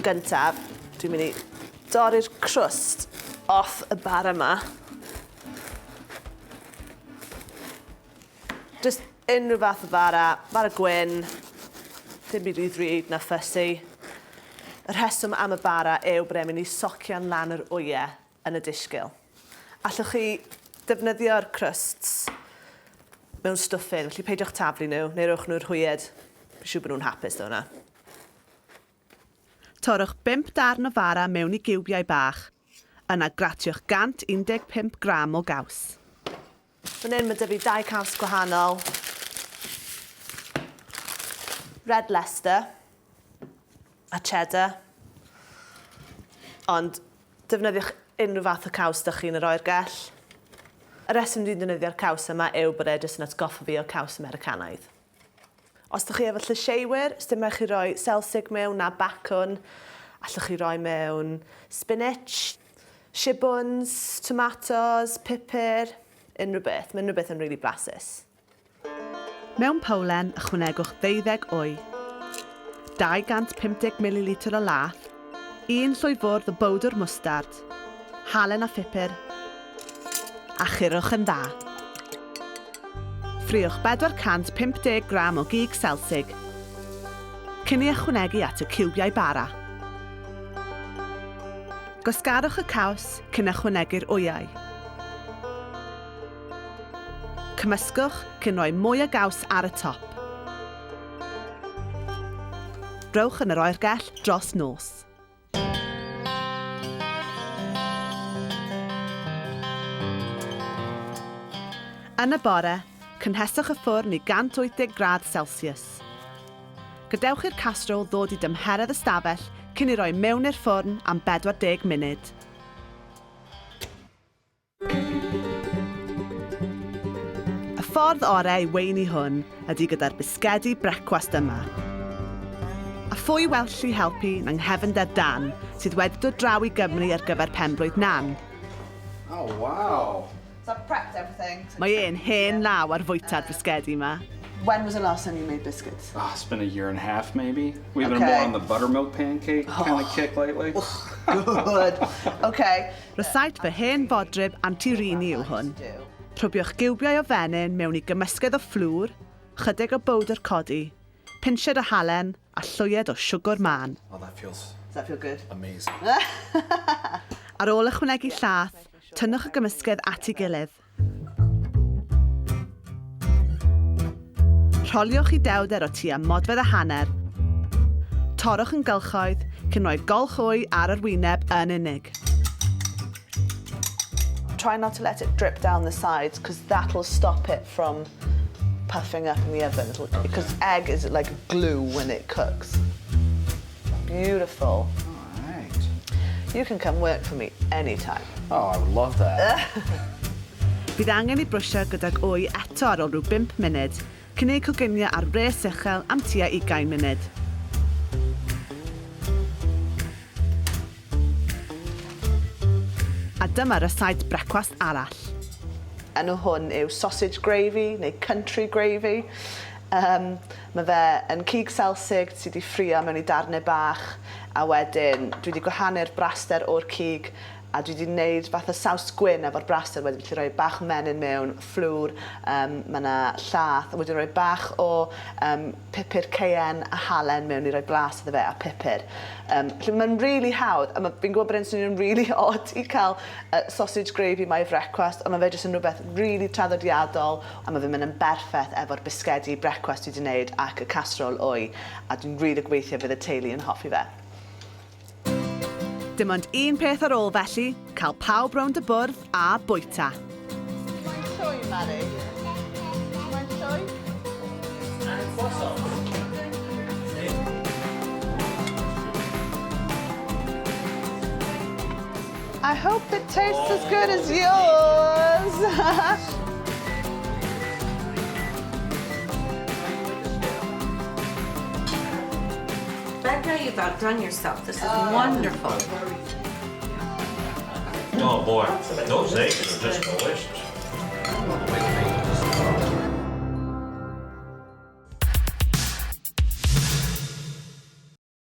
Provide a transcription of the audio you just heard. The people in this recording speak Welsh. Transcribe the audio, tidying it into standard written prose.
Yn gyntaf, dwi'n mynd i dorri'r crwst off y bara yma. Just unrhyw fath o bara gwyn, dim byd i ddrud na ffysi. Y rheswm am y bara yw bod e'n mynd i socian lan yr wyau yn y disgyl. Allwch chi defnyddio'r crusts mewn stwffyn, felly peidiwch taflu nhw, neu rowch nhw'r hwyed. Fi'n siŵr bod nhw'n hapus do hwnna. Torrwch 5 darn o fara mewn i giwbiau bach. Yna gratiwch 115 gram o gaws. Fan hyn mae 'da fi 2 caws gwahanol. Red Leicester a cheddar. Ond defnyddiwch unrhyw fath o caws ydych chi'n yr oergell. Y reswm dwi'n defnyddio'r caws yma yw bod e jyst yn atgoffa fi o caws Americanaidd. Os ydych chi efo llysiewyr, os dim chi roi Selsig mewn na bacwn, allwch chi roi mewn spinach, shibuns, tomatoes, pupur, unrhyw beth. Mae unrhyw beth yn rili blasus. Mewn powlen, ychwanegwch 12 wy, 250 ml o lath, 1 llwyfwrdd o bowdr mwstard, halen a phupur, a churwch yn dda. Ffriwch 450 gram o gig Selsig. Cyn i ychwanegu at y ciwbiau bara. Gwasgarwch y caws cyn ychwanegu'r wyau. Cymysgwch cyn rhoi mwy o gaws ar y top. Rowch yn yr oergell dros nos. Yn y bore, cynheswch y ffwrn i 180 grad Celsius. Gadewch i'r casserole ddod i dymheredd y stafell cyn i roi mewn i'r ffwrn am 40 munud. Y ffordd orau i weini hwn ydy gyda'r bisgedi brecwast yma. A phwy well i helpu na'n nghefnder Dan sydd wedi dod draw i Gymru ar gyfer penblwydd nan. Oh, wow. So I've prepped everything. Mae e'n hen law ar fwyta'r bisgedi yma. When was the last time you made biscuits? Oh, it's been a year and a half, maybe. We've been more on the buttermilk pancake kind of kick lately. Good. Okay. Rysait fy hen fodryb antirini yw hwn. Trwbiwch giwbiau o fenyn mewn i gymysgedd o fflwr, chydig o bowdr codi, pinsied o halen a llwyed o siwgr man. Oh, that feels Does that feel good? amazing. Ar ôl ychwanegu llath, tynnwch y gymysgedd at ei gilydd. Rholiwch i dewder o tua modfedd a hanner. Torrwch yn gylchoedd cyn rhoi golch wy ar yr wyneb yn unig. Try not to let it drip down the sides because that'll stop it from puffing up in the oven. Because egg is like glue when it cooks. Beautiful. All right. You can come work for me anytime. Oh, I would love that. Bydd angen i brwsio gydag wy eto ar ôl rhyw 5 munud, cyn ei goginio ar bres uchel am tua 20 munud. A dyma'r rysait brecwast arall. Enw hwn yw sausage gravy neu country gravy. Mae fe yn cig Selsig sydd wedi ffrio mewn i darnau bach a wedyn dwi wedi gwahanu'r braster o'r cig a dwi wedi gwneud fath o saws gwyn efo'r braster wedyn felly rhoi bach o menyn mewn, fflwr, mae yna llath a wedyn rhoi bach o pupur cayenne a halen mewn i roi blas iddo fe a pupur. Felly mae'n really hawdd a fi'n gwybod bod e'n swnio'n really odd i cael sausage gravy mae brecwast ond mae fe jyst yn rhywbeth really traddodiadol a mae fe'n mynd yn berffaith efo'r bisgedi brecwast dwi wedi gwneud ac y casserole wy a dwi'n really gobeithio fydd y teulu yn hoffi fe. Dim ond un peth ar ôl felly, cael pawb rownd y bwrdd a bwyta. Mae'n llwy, Mari. Mae'n llwy. I hope it tastes as good as yours. Becca, you've outdone yourself. This is wonderful. Oh boy, those eggs are just delicious.